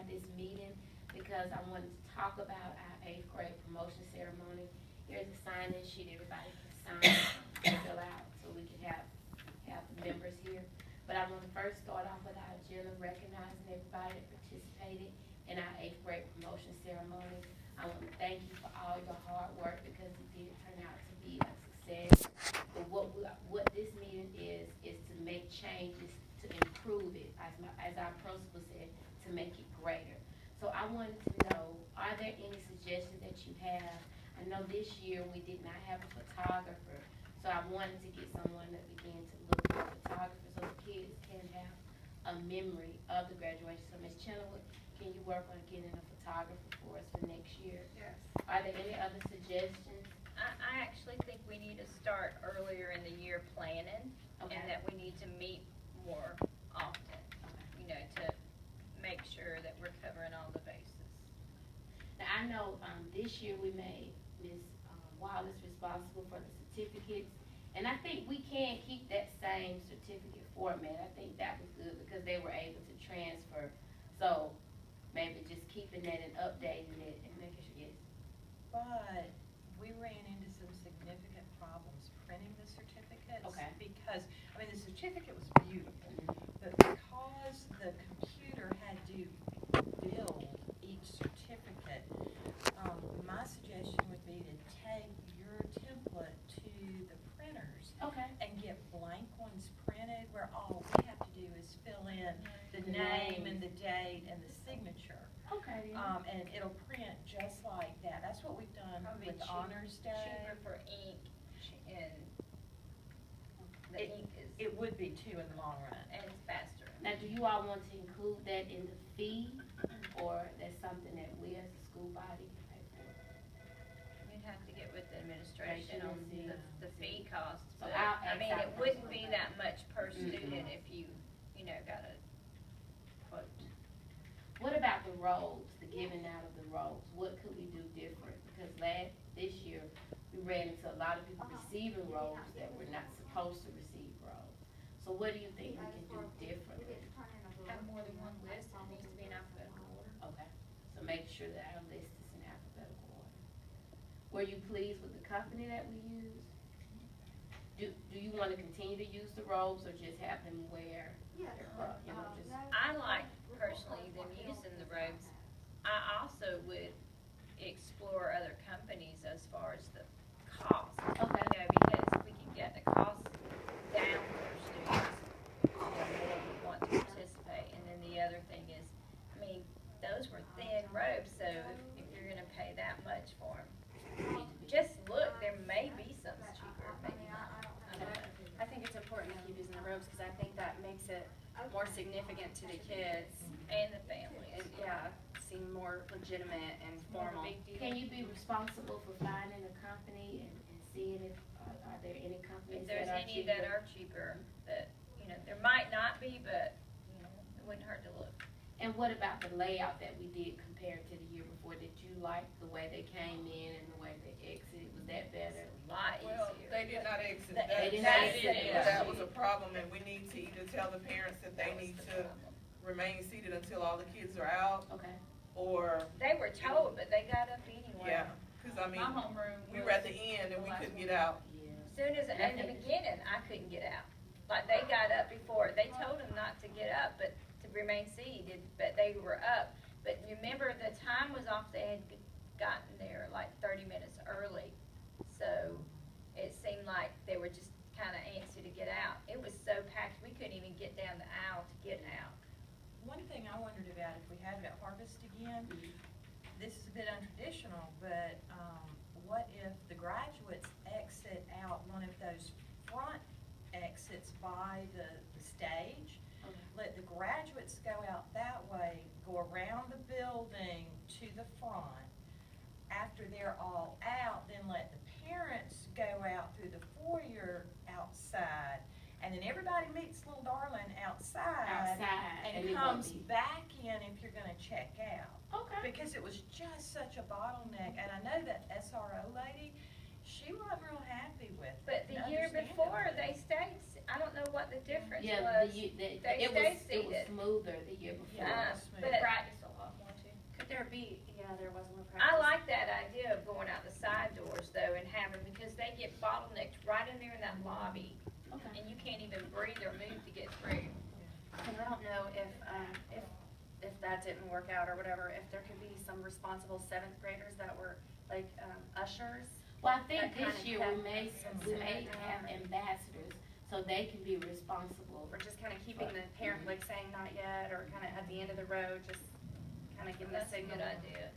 have this meeting because I wanted to talk about our 8th grade promotion ceremony. Here's a sign-in sheet everybody can sign and fill out so we can have the members here. But I want to first start off with our agenda, recognizing everybody that participated in our 8th grade promotion ceremony. I want to thank you for all your hard work because it did turn out to be a success. But what this meeting is to make changes to improve it, as our principal said, to make it greater. So I wanted to know, are there any suggestions that you have? I know this year we did not have a photographer, so I wanted to get someone that began to look for a photographer so the kids can have a memory of the graduation. So Ms. Chenoweth, can you work on getting a photographer for us for next year? Yes. Are there any other suggestions? I actually think we need to start earlier in the year planning, Okay. and that we need to meet more often, you know, to make sure that we're covering all the bases. Now, I know this year we made Ms. Wallace responsible for the certificates, and I think we can keep that same certificate format. I think that was good because they were able to transfer. So maybe just keeping that and updating it and making sure, yes. But we ran into some significant problems printing the certificates. Okay. Because, I mean, the certificate was beautiful, but because the computer had to build each certificate, my suggestion would be to take your template to the printers. Okay. And get blank ones printed where all we have to do is fill in the name and the date and the signature. Okay. And it'll print just like that. That's what we've done with Honors Day. Cheaper for ink, and the ink is, It would be too in the long run. and it's faster. Now, do you all want to include that in the fee, or that's something that we as a school body can pay for? We'd have to get with the administration on the fee costs, So but I'll I ask mean, our it wouldn't principal be about that much per student if you got a quote. What about the roles, the giving out of the roles? What could we do different? Because this year, we ran into a lot of people receiving roles that were not supposed to receive roles. So what do you think we can do differently? Have more than one list, it needs to be in alphabetical order. Okay, so make sure that our list is in alphabetical order. Were you pleased with the company that we used? Do you want to continue to use the robes or just have them wear their, just? I like personally them using the robes. I also would explore other companies as far as the cost. Okay. You know, because if we can get the cost down for students, more would want to participate. And then the other thing is, I mean, those were thin robes, so if you're going to pay that much for them, just look, there may be some cheaper, maybe not. I don't know. I think it's important to keep using the robes because I think that makes it more significant to the kids And the families. and seem more legitimate and formal. Can you be responsible for finding a company and seeing if, are there any companies If there's that are any cheaper? that are cheaper, that, there might not be, but, it wouldn't hurt to look. And what about the layout that we did compared to the year before? Did you like the way they came in and the way they exited? Was that better? A lot Well, easier. they did not exit. They didn't exit. That was a problem, and we need to either tell the parents that they need to remain seated until all the kids are out, Okay. or, They were told, but they got up anyway. yeah, because I mean, My homeroom we were at the end and we couldn't get out. Yeah. As soon as, in the beginning, I couldn't get out. Like, they got up before, they told them not to get up, but to remain seated, but they were up. But you remember, the time was off, they had gotten there like 30 minutes early. So it seemed like they were just kind of antsy to get out. It was so packed, we couldn't even get down the aisle to get out. One thing I wondered about if we had it at Harvest again, this is a bit untraditional, but what if the graduates exit out one of those front exits by the stage? Okay. Let the graduates go out that way, go around the building to the front. After they're all out, then let the parents go out through the foyer outside. And then everybody meets little darling outside and it comes won't be- back in if you're gonna check out. Okay. Because it was just such a bottleneck, and I know that SRO lady, she wasn't real happy with it. But the year before, they stayed, I don't know what the difference Yeah, was. it They was seated. smoother the year before. Yeah. But Practice a lot more. there'd be, there was more practice. I like that idea of going out the side doors though and having, because they get bottlenecked right in there in that lobby. Okay. And you can't even breathe or move to get through. And I don't know if that didn't work out or whatever, if there could be some responsible seventh graders that were like, ushers. Well, I think That kinda this year kept we may some have ambassadors, so they can be responsible. Or just kinda keeping the parent like saying not yet, or kinda at the end of the road, just kinda giving the That's a signal. good idea.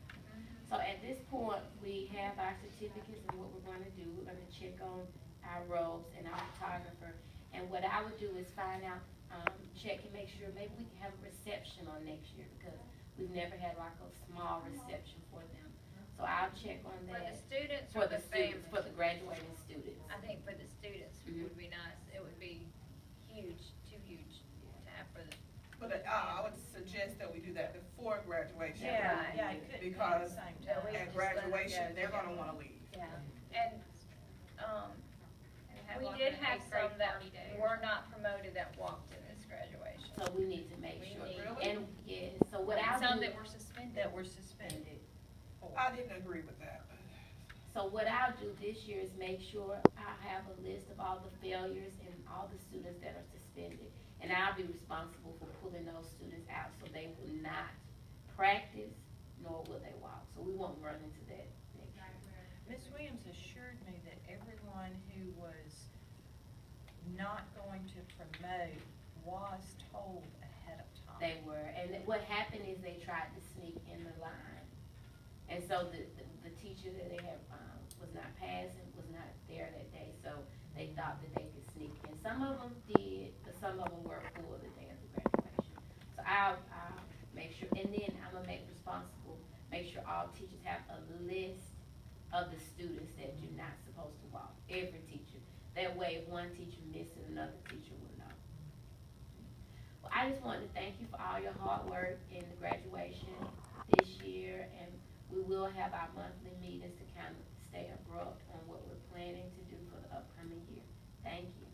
So at this point, we have our certificates, and what we're gonna do, we're gonna check on our robes and our photographer. And what I would do is find out, check and make sure, maybe we can have a reception on next year, because we've never had like a small reception for them. So I'll check on For the that. students For or the the students, families? for the graduating students. I think for the students Mhm. would be nice. It would be huge, too huge to have for the. But I would suggest that we do that before graduation. Yeah, it could be at the Because same Yeah, we time. At just let them graduation, go they're gonna together. wanna leave. Yeah. And, have we like did an have eighth grade some that party day or were not promoted that walked in this graduation. So we need to make We sure. need- Really? And, yeah, so what And I'll some do, that were suspended. That were suspended. I didn't agree with that. so what I'll do this year is make sure I have a list of all the failures and all the students that are suspended. And I'll be responsible for pulling those students out, so they will not practice, nor will they walk. So we won't run into that next year. Ms. Williams assured me that everyone who was not going to promote was told ahead of time. They were, and what happened is they tried to sneak in the line. And so the teacher that they had, was not passing, was not there that day, so they thought that they could sneak in. Some of them did, but some of them were full the day of the graduation. So I'll make sure, and then I'm gonna make sure all teachers have a list of the students that you're not supposed to walk, every teacher. That way, if one teacher misses, another teacher will know. Well, I just wanted to thank you for all your hard work in the graduation this year, and we will have our monthly meetings to kind of stay abrupt on what we're planning to do for the upcoming year. Thank you.